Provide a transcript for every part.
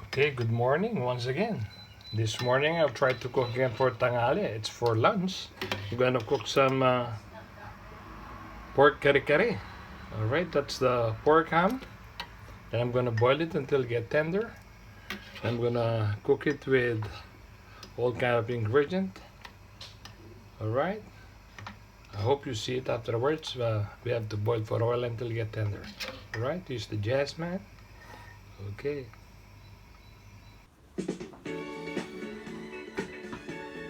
Okay, good morning once again. This morning I've tried to cook again for tanghali. It's for lunch. I'm gonna cook some pork kare kare. Alright, that's the pork ham. Then I'm gonna boil it until it get tender. I'm gonna cook it with all kind of ingredient. Alright, I hope you see it afterwards. We have to boil for oil until it get tender. Alright, use the Jazzman. Okay.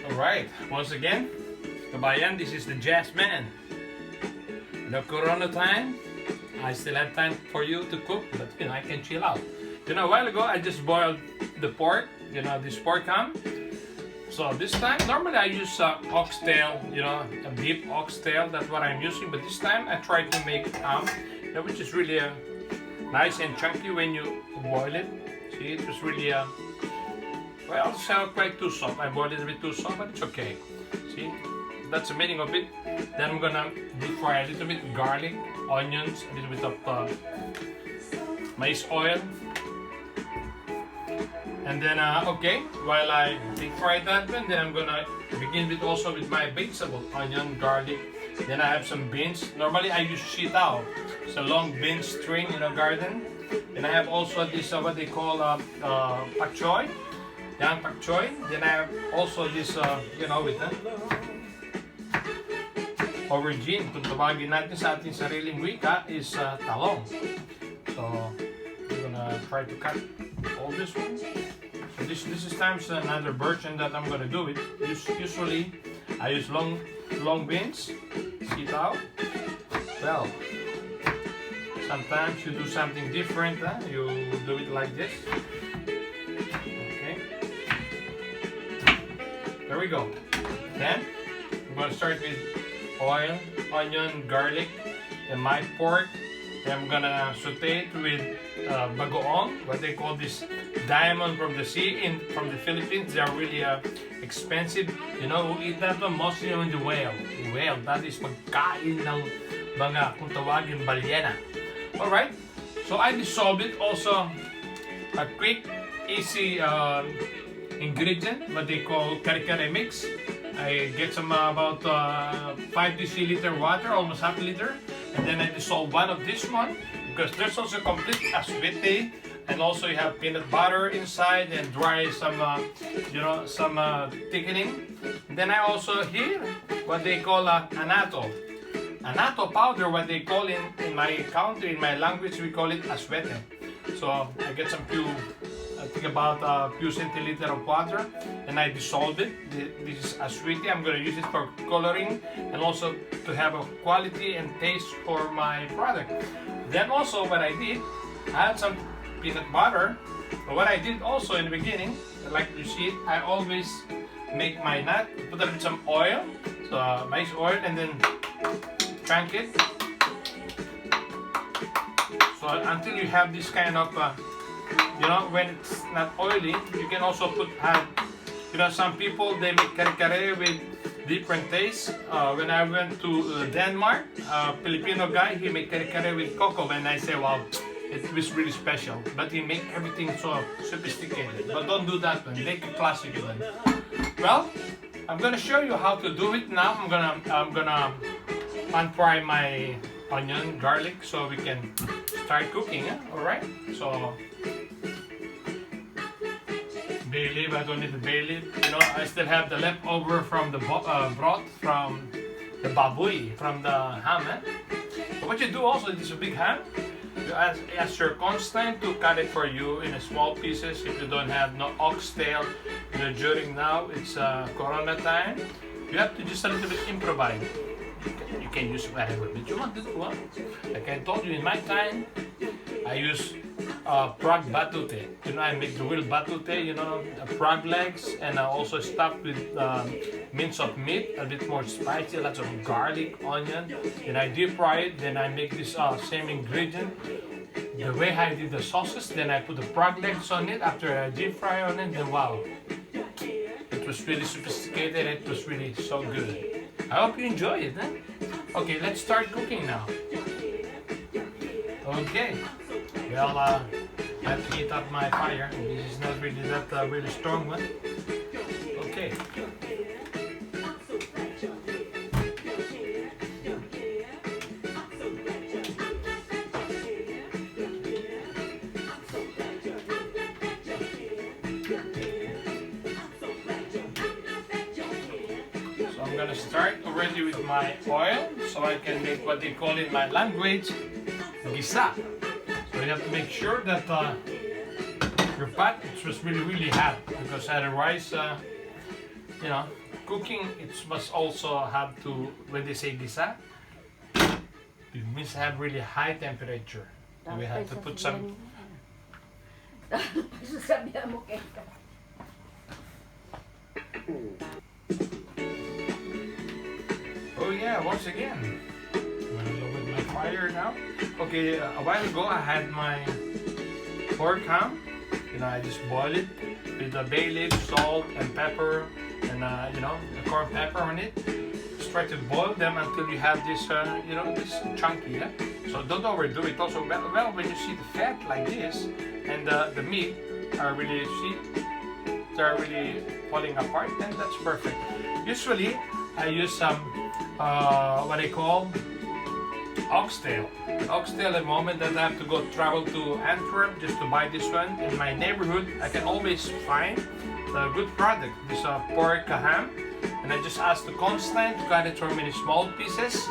Alright, once again, kabayan, this is the Jazzman. The Corona time, I still have time for you to cook, but I can chill out. A while ago I just boiled the pork, this pork ham. So this time, normally I use oxtail, a beef oxtail, that's what I'm using. But this time I tried to make ham, which is really nice and chunky when you boil it. See, it was really well, it's quite too soft. I boiled it a bit too soft, but it's okay. See, that's the meaning of it. Then I'm gonna deep fry a little bit garlic, onions, a little bit of maize oil. And then, okay, while I deep fry that, then I'm gonna begin with my vegetable, onion, garlic. Then I have some beans. Normally I use sitaw. It's a long bean string in a garden. And I have also this, what they call pak choy. Yan, pak choy. Then I have also this, with aubergine. Kung tawagin natin sa ating sariling wika is talong. So, we're gonna try to cut all this one. So this is times another version that I'm gonna do it. Usually, I use long beans, sitaw. Well, sometimes you do something different. You do it like this. Okay. There we go. Then I'm gonna start with oil, onion, garlic, and my pork. Then I'm gonna saute it with bagoong, what they call this diamond from the sea from the Philippines. They are really expensive. You know who eat that one? Mostly in the whale. Whale, that is pagkain ng mga kung tawagin balyena. Alright, so I dissolved it also. A quick, easy ingredient, what they call kare kare mix. I get some about 5 deciliter water, almost half a liter, and then I dissolve one of this one because there's also complete aswete, and also you have peanut butter inside and dry some thickening. And then I also here what they call anato powder, what they call in my country, in my language, we call it aswete. So I get some I think about a few centiliter of water, and I dissolve it. This is aswete. I'm going to use it for coloring and also to have a quality and taste for my product. Then also what I did, I had some peanut butter. But what I did also in the beginning, like you see, I always make my nut, put a bit some oil, so maize oil, and then crank it. So until you have this kind of when it's not oily, you can also add, some people, they make kare kare with different tastes. When I went to Denmark, a Filipino guy, he made kare kare with cocoa, and I say, wow, it was really special. But he make everything so sophisticated. But don't do that one, make it classic one. Well, I'm gonna show you how to do it now. I'm gonna pan fry my onion, garlic, so we can start cooking. Alright, so bay leaf, I don't need the bay leaf. I still have the leftover from the broth from the baboy, from the ham. So what you do also, this is a big ham. You ask your constant to cut it for you in small pieces. If you don't have no oxtail, during now it's Corona time, you have to just a little bit improvise. You can use whatever but you want to do. Like I told you, in my time, I use frog batute. I make the real batute, frog legs, and I also stuff with mince of meat, a bit more spicy, lots of garlic, onion. Then I deep fry it. Then I make this same ingredient. The way I did the sauces, then I put the frog legs on it after I deep fry on it. Then wow, it was really sophisticated. It was really so good. I hope you enjoy it. Okay, let's start cooking now. Okay. Well, I have to heat up my fire. This is not really that really strong one. Okay. So I'm gonna start already with my oil, so I can make what they call in my language, gisa. So you have to make sure that your pot was really hot, because otherwise, you know, cooking it must also have to, when they say gisa, it means have really high temperature. We have to put some. Oh yeah, once again. I'm gonna lower my fire now. Okay, a while ago I had my pork ham. You know, I just boiled it with the bay leaf, salt, and pepper, and you know, the corn pepper on it. Just try to boil them until you have this, you know, this chunky. Yeah? So don't overdo it. Also, well, when you see the fat like this, and the meat are really, see, they're really falling apart, then that's perfect. Usually, I use some what I call oxtail. Oxtail, at the moment that I have to go travel to Antwerp just to buy this one. In my neighborhood, I can always find a good product. This pork ham, and I just ask the constant to cut it for many small pieces.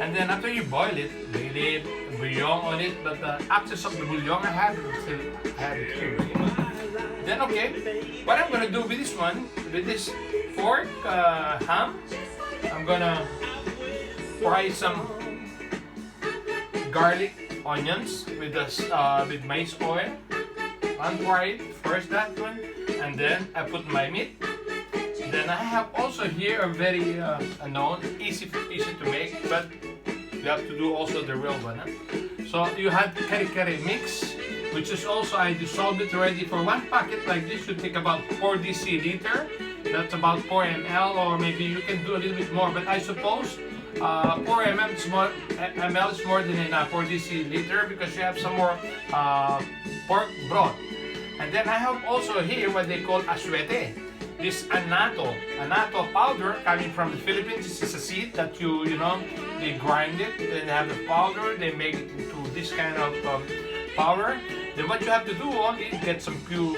And then after you boil it, they leave bouillon on it, but the excess of the bouillon I have it here. Then okay, what I'm gonna do with this one, with this pork ham, I'm gonna fry some garlic onions with maize oil. Unfry it first, that one, and then I put my meat. Then I have also here a very known, easy to make, but you have to do also the real one. Huh? So you have Kare mix, which is also, I dissolved it already. For one packet like this should take about 4 deciliter. That's about 4 ml, or maybe you can do a little bit more, but I suppose 4 ml is more than enough for deciliter, because you have some more pork broth. And then I have also here what they call aswete. This anato powder coming from the Philippines. This is a seed that you know, they grind it, then they have the powder, they make it into this kind of powder. Then what you have to do only get some few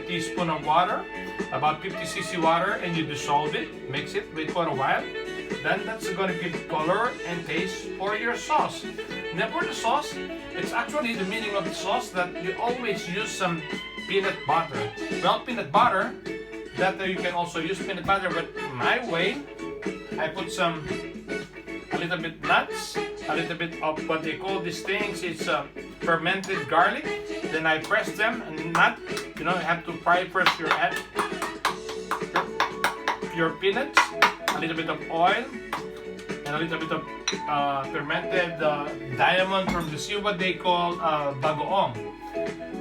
teaspoon of water, about 50 cc water, and you dissolve it, mix it, wait for a while. Then that's going to give color and taste for your sauce. Now for the sauce, it's actually the meaning of the sauce that you always use some peanut butter. Well, peanut butter, that you can also use peanut butter, but my way, I put a little bit nuts, a little bit of what they call these things, it's fermented garlic. Then I press them, and not, you know, you have to fry first your peanuts, a little bit of oil, and a little bit of fermented diamond from the sea, what they call bagoong.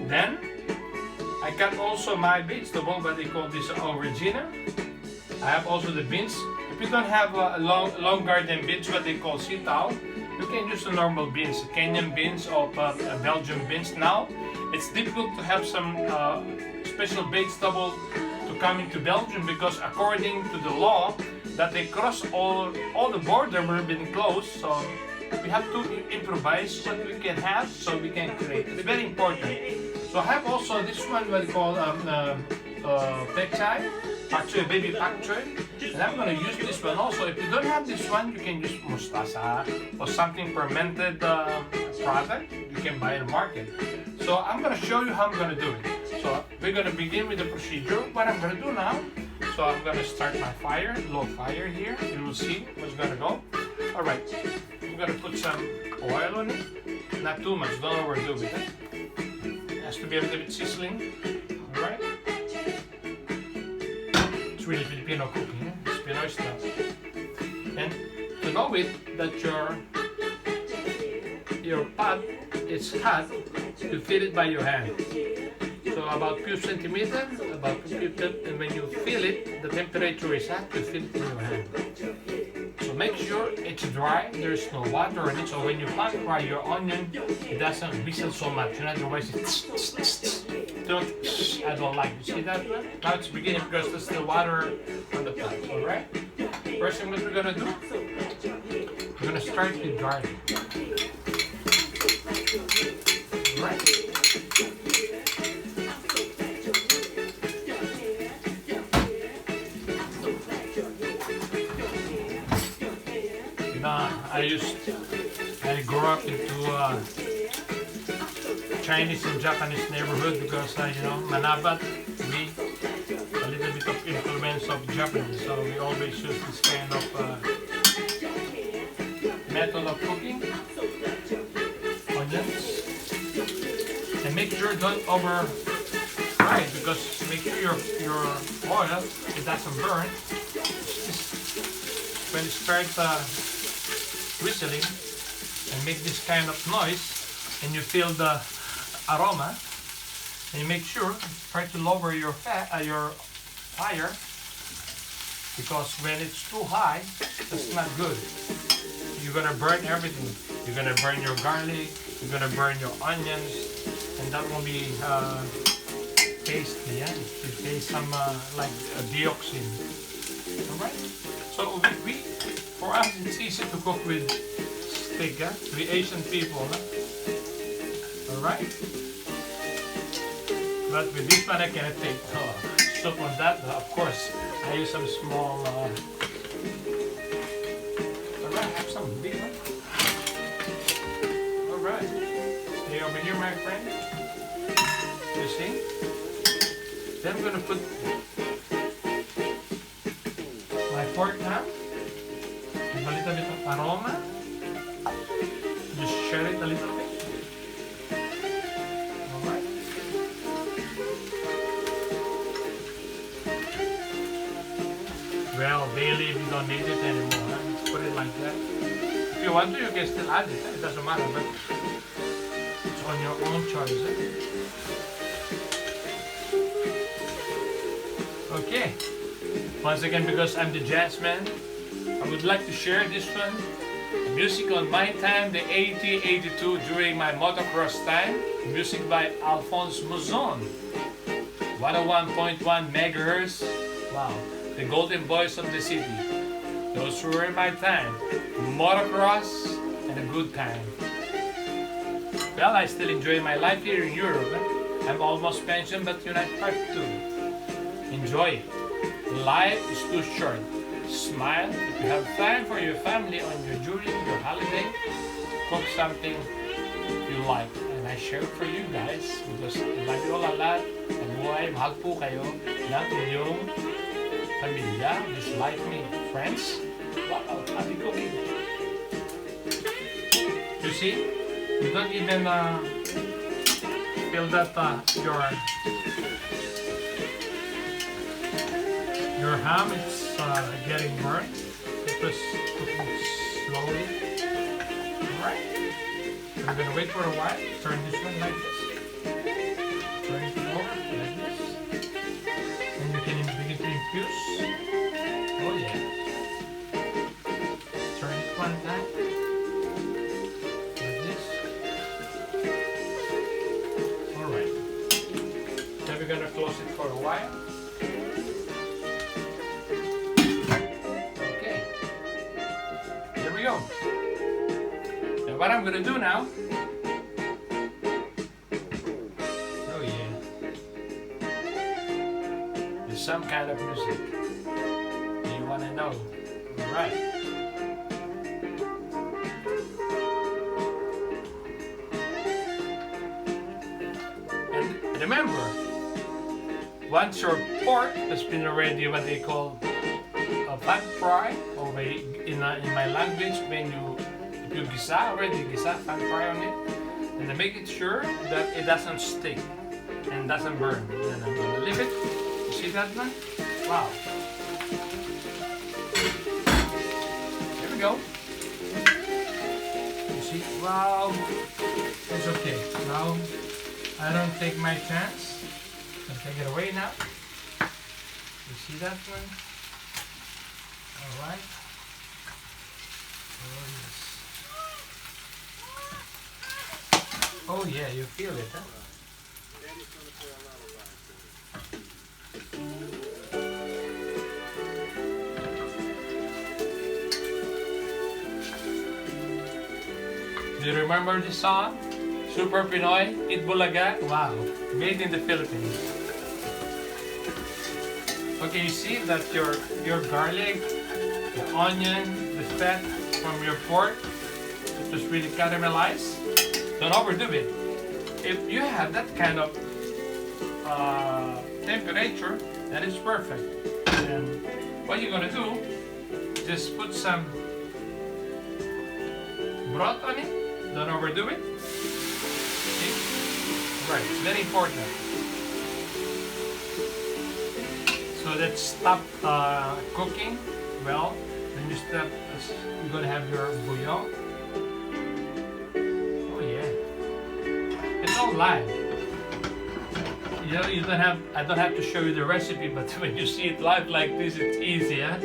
Then I cut also my vegetable, what they call this aubergine. I have also the beans. If you don't have long garden beans, what they call sitaw, you can use the normal beans, Kenyan beans or Belgian beans. Now, it's difficult to have some special vegetable to come into Belgium, because according to the law, that they cross all the border will be closed. So we have to improvise what we can have, so we can create. It's very important. So I have also this one, what they call pechay, actually baby pak choy, and I'm going to use this one also. If you don't have this one, you can use mustasa or something fermented product you can buy in the market. So I'm going to show you how I'm going to do it. So we're going to begin with the procedure. What I'm going to do now, so I'm going to start my fire, low fire here. You will see what's going to go. All right, I'm going to put some oil on it, not too much, don't overdo it. It has to be a little bit sizzling. All right. It's really Filipino cooking, it's Pinoy stuff. And to know it that your pot is hot, you feel it by your hand. So about few centimeters, and when you feel it, the temperature is hot, you feel it in your hand. So make sure it's dry, there's no water in it, so when you pan fry your onion, it doesn't whistle so much. You know, otherwise it's don't. I don't like. You see that one? Now it's beginning because there's still water on the pan. All right. First thing what we're gonna do, we're gonna start with garlic. All right. I grew up into Chinese and Japanese neighborhood because Manabat, we a little bit of influence of Japanese, so we always use this kind of method of cooking. Onions, and make sure don't over fry it because make sure your oil it doesn't burn. When it starts whistling and make this kind of noise and you feel the aroma, and you make sure try to lower your fire because when it's too high that's not good. You're gonna burn everything. You're gonna burn your garlic, you're gonna burn your onions, and that will be tasty. Yeah, it tastes some like a dioxin. Alright, so for us it's easy to cook with steak, yeah? We Asian people, huh? Alright, but with this one I cannot take soup on that. Of course, I use some small. Alright, have some big one. Alright, stay over here, my friend. You see? Then I'm gonna put my pork now. Give a little bit of aroma. Just share it a little bit. Alright. Well, bay leaf, you don't need it anymore. Huh? Put it like that. If you want to, you can still add it. It doesn't matter, but it's on your own choice. Okay. Once again, because I'm the Jazzman, I would like to share this one. Music on my time, the 80-82 during my motocross time. Music by Alphonse Mouzon. 101.1 megahertz. Wow, the golden voice of the city. Those were in my time. Motocross and a good time. Well, I still enjoy my life here in Europe. I'm almost pensioned, but you know, I have to enjoy it. Life is too short. Smile. If you have time for your family during your holiday, cook something you like. And I share it for you guys because I love you all a lot. Mabuhay, mahal po kayo ng inyong pamilya, just like me. Friends, wow, happy cooking. You see, you don't even feel that your ham is getting burnt. It was cooking slowly. Alright. We're gonna wait for a while. Turn this one like this. Turn it over like this. And you can begin to infuse. Oh yeah. Turn it one time. Like this. Alright. Then we're gonna close it for a while. Go. Now what I'm gonna do now, oh yeah, there's some kind of music. Do you wanna know? Alright. And remember, once your pork has been already what they call a fat fry, or in my language, when you gisa already, fat fry on it, and to make it sure that it doesn't stick and doesn't burn. Then I'm gonna leave it. You see that one? Wow. Here we go. You see? Wow. It's okay. Now I don't take my chance. I'll take it away now. You see that one? Alright. Oh yeah, you feel it, huh? Do you remember this song? Super Pinoy, Itbulaga? Wow, made in the Philippines. Okay, you see that your garlic, the onion, the fat from your pork, it was really caramelized. Don't overdo it. If you have that kind of temperature, then it's perfect. And what you're gonna do, just put some broth on it. Don't overdo it. See? Right, it's very important. So let's stop cooking. Well, then you're gonna have your bouillon. Oh yeah, it's all live. You don't have. I don't have to show you the recipe, but when you see it live like this, it's easy, huh?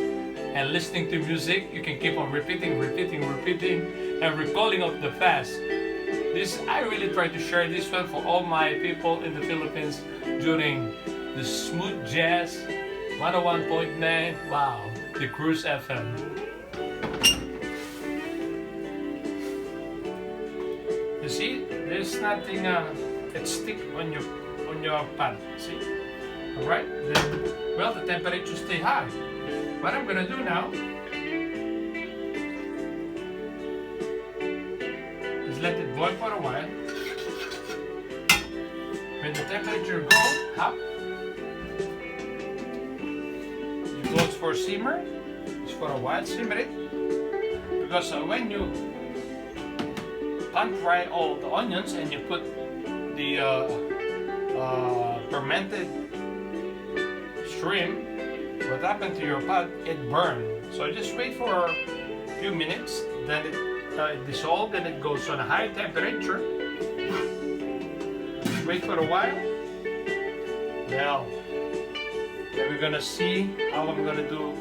And listening to music, you can keep on repeating, and recalling of the past. I really try to share this one for all my people in the Philippines during the Smooth Jazz 101.9. Wow, the Cruise FM. You see, there's nothing. It stick on your pan. See, all right. Then, well, the temperature stay high. What I'm gonna do now is let it boil for a while. When the temperature goes up, it goes for simmer. It's for a while, simmer it. Because when you pan fry all the onions and you put the fermented shrimp, what happened to your pot? It burned. So just wait for a few minutes, then it dissolves, then it goes on a high temperature. Wait for a while. Well, then we're gonna see how I'm gonna do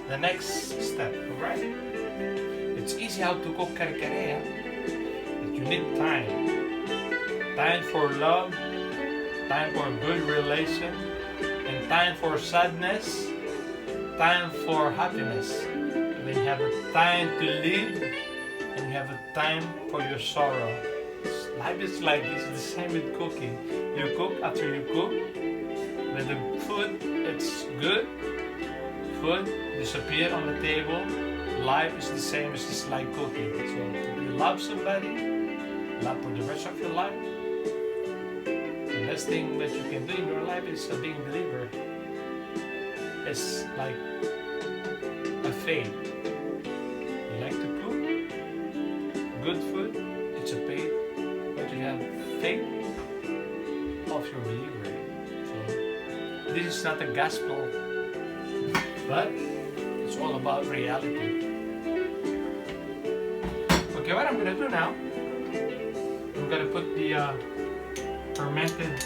the next step, alright? It's easy how to cook kare kare, but you need time. Time for love, time for good relation, and time for sadness, time for happiness. Then you have a time to live, and you have a time for your sorrow. Life is like this. It's the same with cooking. You cook after you cook. When the food it's good, food disappear on the table. Life is the same. It's just like cooking. So if you love somebody, love for the rest of your life. The best thing that you can do in your life is being a believer. It's like a faith. You like to cook, good food, it's a faith, but you have faith of your believer. So this is not a gospel, but it's all about reality. Okay, what I'm gonna do now, I'm gonna put the fermented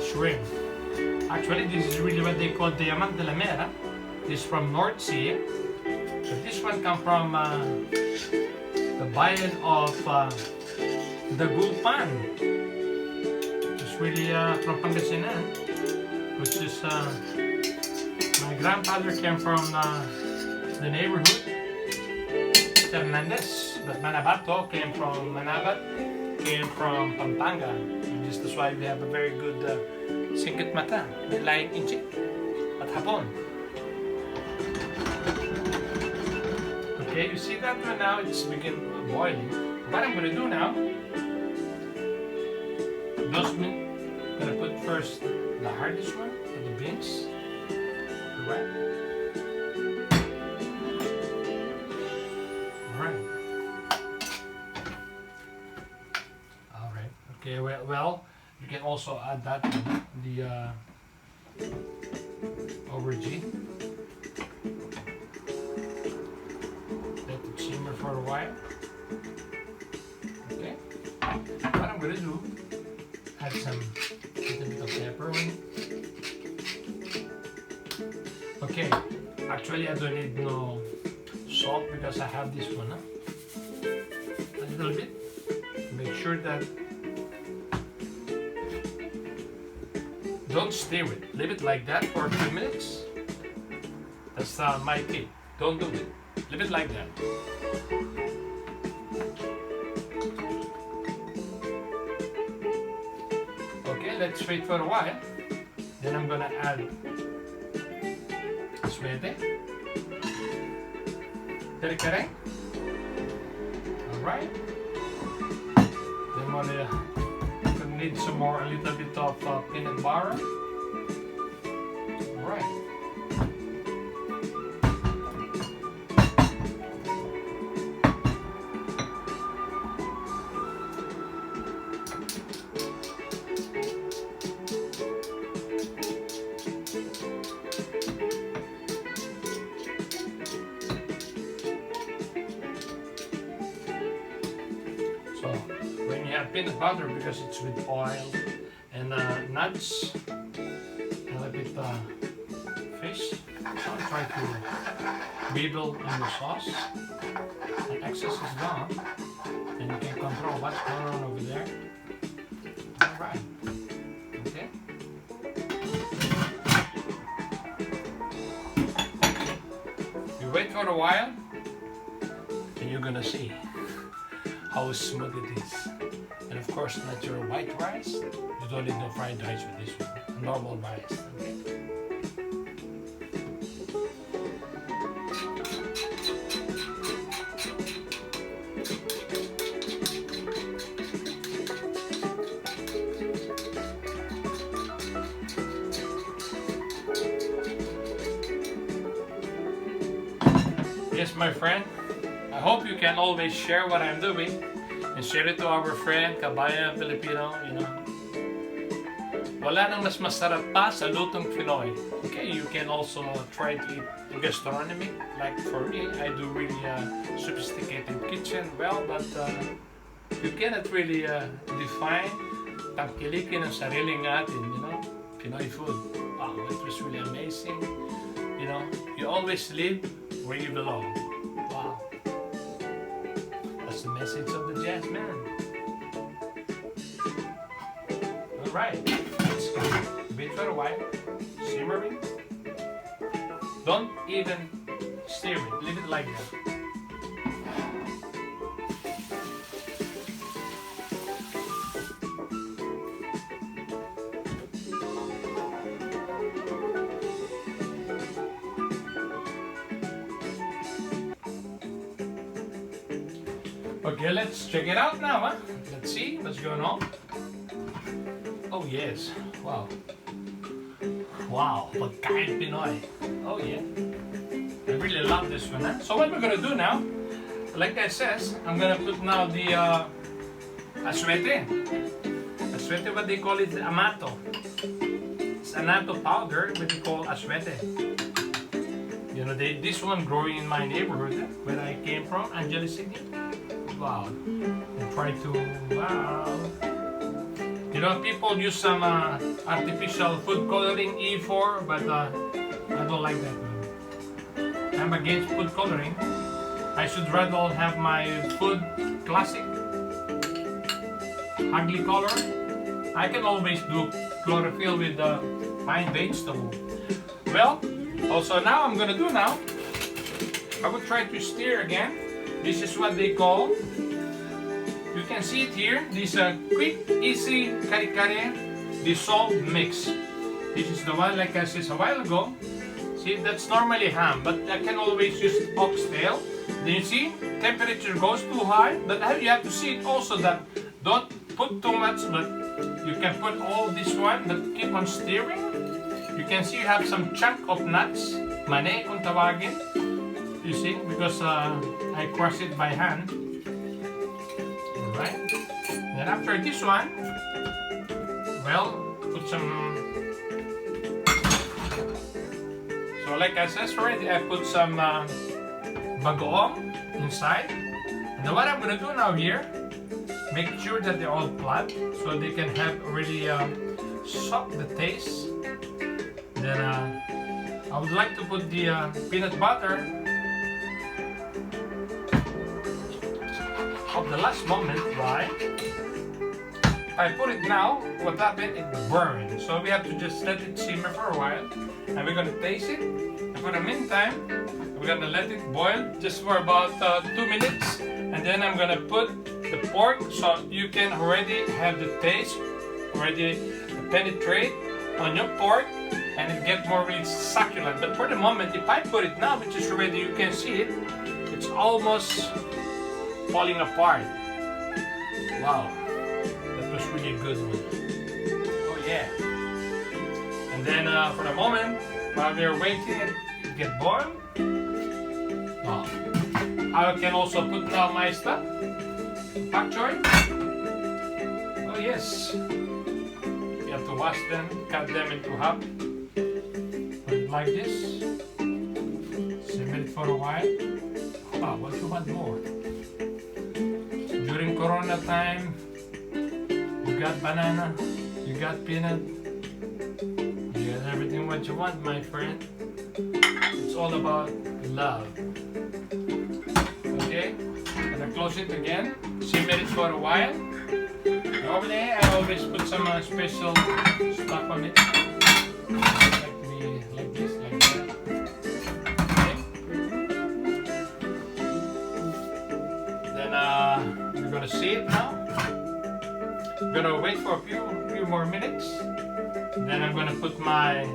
shrimp. Actually, this is really what they call Diamante de la Mera. This is from North Sea. But this one comes from the bayan of the Gulpan. It's really from Pangasinan, which is my grandfather came from the neighborhood, Hernandez. But Manabato came from Pampanga. And that's why we have a very good singkit mata, like inchik at hapon. Okay, you see that one now, it's begin boiling. What I'm gonna do now, I'm gonna put first the hardest one, the beans, right? Alright, okay, well, you can also add that to the aubergine. Let it simmer for a while. Okay. What I'm gonna do, add some little bit of pepper on it. Okay. Actually, I don't need no salt because I have this one. A little bit. Make sure that don't stir it. Leave it like that for a few minutes. That's my tip. Don't do it. Leave it like that. Okay, let's wait for a while. Then I'm gonna add Swede, Kare. Alright. Then we'll need some more, a little bit of peanut butter. Alright. So when you have peanut butter, because it's with oil and nuts, a little bit fish, so try to bevel in the sauce. The excess is gone, and you can control what's going on over there. All right. Okay. You wait for a while, and you're gonna see how smooth it is. And of course, not your white rice. You don't need no fried rice with this one. Normal rice. Okay. Yes, my friend. I hope you can always share what I'm doing and share it to our friend, kabayan Filipino, you know. Wala nang mas masarap pa sa lutong Pinoy. Okay, you can also try to eat gastronomy. Like for me, I do really sophisticated kitchen well, but you cannot really define tangkilikin ng sariling atin, you know, Pinoy food. Wow, it was really amazing. You know, you always live where you belong. Wow. That's the message of the Jazzman. Alright, let's go. Wait for a while. Simmering. Don't even stir it. Leave it like that. Okay, let's check it out now, huh? Let's see what's going on. Oh yes, wow. Wow, pagkain Pinoy. Oh yeah. I really love this one, huh? So what we're gonna do now, like I says, I'm gonna put now the aswete. Aswete, what they call it, amato. It's anato powder, what they call aswete. You know, this one growing in my neighborhood where I came from, Angeles City. Wow. And try to, wow. You know, people use some artificial food coloring E4, but I don't like that one. I'm against food coloring. I should rather have my food classic, ugly color. I can always do chlorophyll with fine vegetable. Well, also now I'm gonna do now, I will try to stir again. This is what they call, you can see it here, this quick, easy kare dissolved mix. This is the one, like I said a while ago. See, that's normally ham, but I can always use oxtail. Then you see, temperature goes too high, but you have to see it also that don't put too much, but you can put all this one, but keep on stirring. You can see you have some chunk of nuts, mane kung tawagin. You see, because I crush it by hand. Alright. Then after this one, well, put some. So like I said already, I put some bagoong inside. And then what I'm gonna do now here, make sure that they're all flat, so they can have already suck the taste. Then I would like to put the peanut butter of the last moment. Why? If I put it now, what happened? It burned. So we have to just let it simmer for a while, and we're gonna taste it. And for the meantime, we're gonna let it boil just for about 2 minutes, and then I'm gonna put the pork so you can already have the taste already penetrate on your pork, and it get more really succulent. But for the moment, if I put it now, which is already, you can see it, it's almost falling apart. Wow, that was really a good one. Oh yeah. And then for the moment, while we're waiting it to get boiled, I can also put now my stuff. Pak choy. Oh yes. You have to wash them, cut them into half. Put it like this. Simmer it for a while. Wow, what you want more? During Corona time, you got banana, you got peanut, you got everything what you want, my friend. It's all about love. Okay, and I close it again. Simmer it for a while. Normally, I always put some special stuff on it, like this, like that. Okay. Then we're gonna see it now. I'm gonna wait for a few more minutes. Then I'm gonna put my.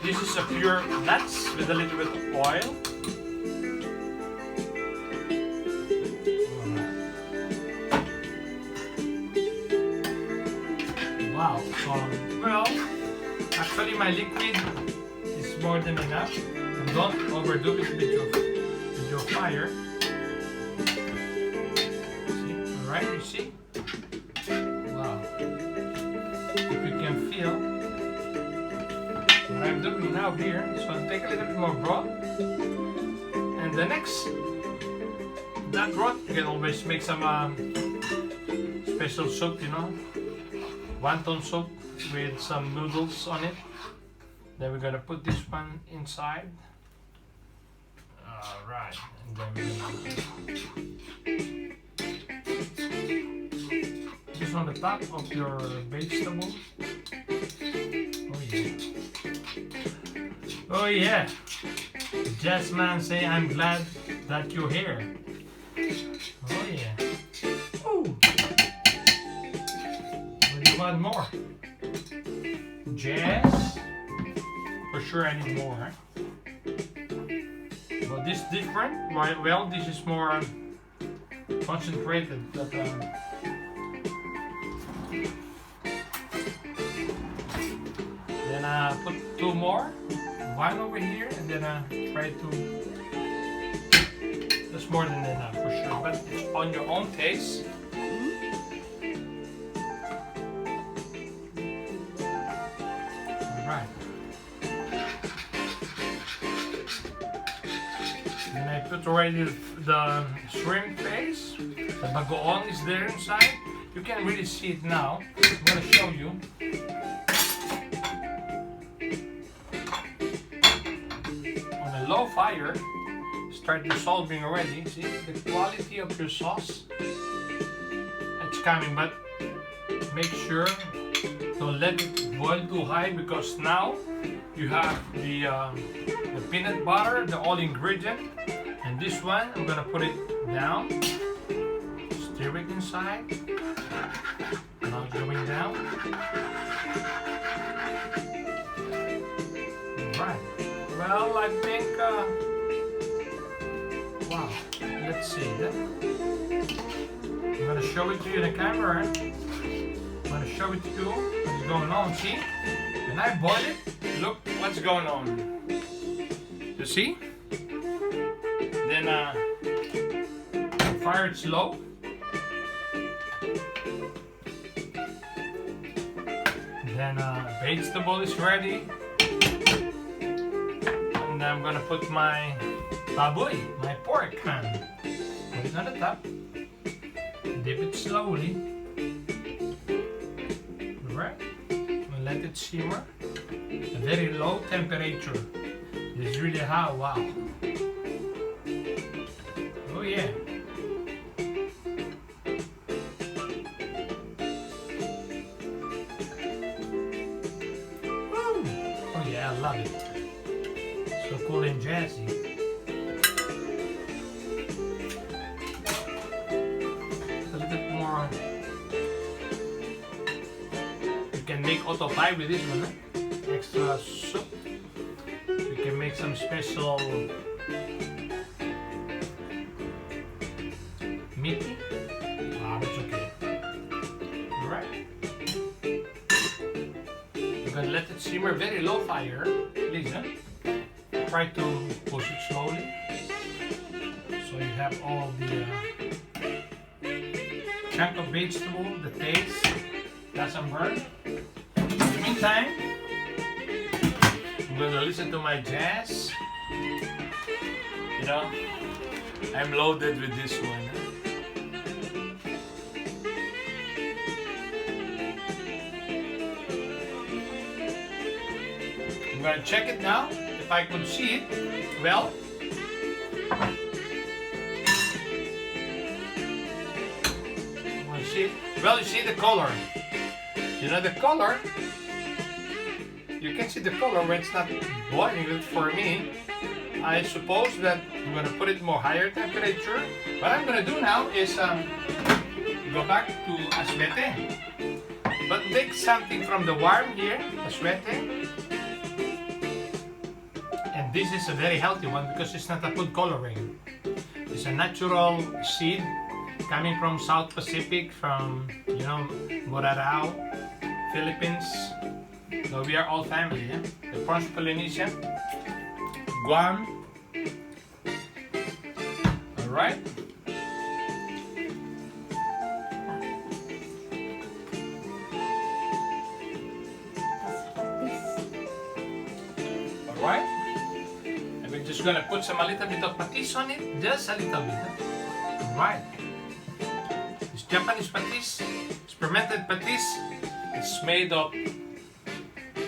This is a pure nuts with a little bit of oil. Wow. Well, actually my liquid is more than enough. And don't overdo it with your fire. See? Alright, you see? Wow. If you can feel what I'm doing now here, so I'll take a little bit more broth. And the next, that broth, you can always make some special soup, you know. Wonton soup with some noodles on it. Then we're gonna put this one inside. Alright, and then we're gonna this on the top of your vegetable. Oh yeah. Oh yeah. Jazzman say I'm glad that you're here. Oh yeah. Ooh. Want more? Jazz? For sure I need more. Huh? Well, this is different. Well, this is more concentrated. But, then put 2 more. 1 over here, and then try to. That's more than enough for sure. But it's on your own taste. Right. Then I put already the shrimp paste. The bagoong is there inside. You can really see it now. I'm gonna show you. On a low fire, start dissolving already. See the quality of your sauce? It's coming, but make sure don't let it boil too high, because now you have the peanut butter, the all ingredient, and this one I'm gonna put it down, stir it inside. Now it's going down. Alright. Well, I think wow. Let's see. I'm gonna show it to you in the camera. I'm gonna show it to you what's going on. See? When I boil it, look what's going on. You see? Then fire it slow. Then vegetable is ready. And I'm gonna put my baboy, my pork hand. Put it on the top. Dip it slowly. Right? And let it simmer. a very low temperature. It's really hot. Wow. Oh yeah. Woo. Oh yeah, I love it. So cool and jazzy. A little bit more. You can make auto pie with this one. Extra soup. You can make some special meaty. Wow, that's okay. Alright. You're gonna let it simmer very low fire, please. Try to push it slowly. So you have all the chunk of vegetable, the taste doesn't burn. In the meantime, I'm gonna listen to my jazz. You know, I'm loaded with this one. I'm gonna check it now, if I could see it well. Well, you see the color. You know the color. You can see the color when it's not boiling. For me, I suppose that I'm gonna put it more higher temperature. What I'm gonna do now is go back to aswete, but take something from the warm here, aswete. And this is a very healthy one because it's not a food coloring. It's a natural seed coming from South Pacific, from Morarao, Philippines. So we are all family, The French Polynesia, Guam. All right. All right. And we're just gonna put a little bit of patis on it, just a little bit. All right. This Japanese patis, it's fermented patis. It's made of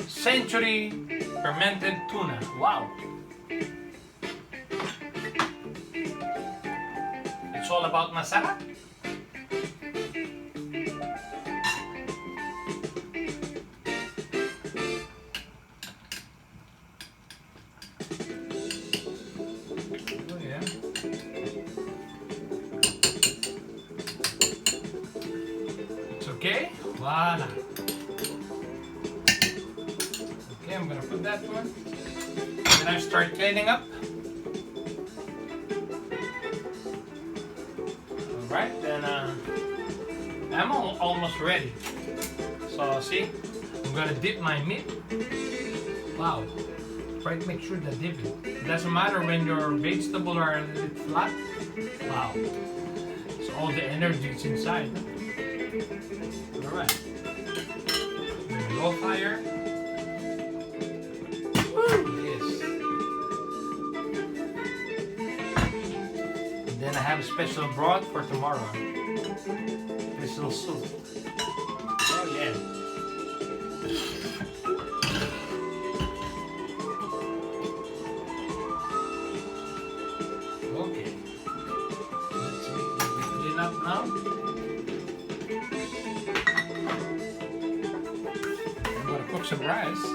century fermented tuna. Wow. It's all about masarap. Oh yeah. It's okay. Voila. Okay, I'm gonna put that one. Then I start cleaning up. Alright, then I'm almost ready. So see, I'm gonna dip my meat. Wow. Try to make sure to dip it. It doesn't matter when your vegetables are a little bit flat. Wow. So all the energy is inside. Alright. Low fire. Then I have a special broth for tomorrow. Special soup. Oh yeah. Okay. Let's see. Clean up now. I'm gonna cook some rice.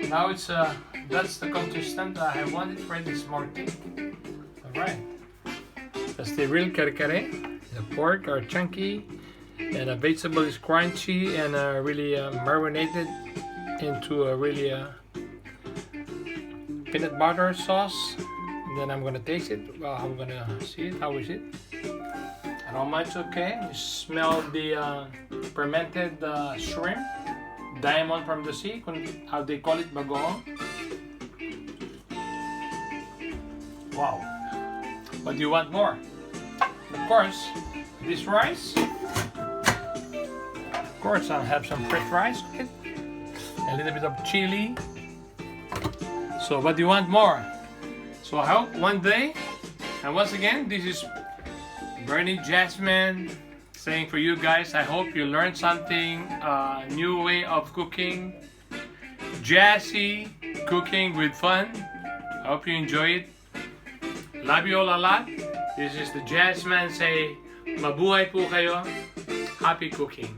Now it's that's the consistent I want it for this more thick. Alright. That's the real kare. The pork are chunky and the vegetable is crunchy and really marinated into a really peanut butter sauce. And then I'm gonna taste it. Well, I'm gonna see it. How is it? Aroma is okay. You smell the fermented shrimp. Diamond from the sea, how they call it, bagoong. Wow. But you want more? Of course, this rice. Of course, I'll have some fresh rice with it. A little bit of chili. So, but you want more? So I hope one day, and once again, this is Bernie Jazzman saying for you guys, I hope you learned something, new way of cooking, jazzy cooking with fun. I hope you enjoy it. Love you all a lot. This is the Jazzman say, mabuhay po kayo. Happy cooking.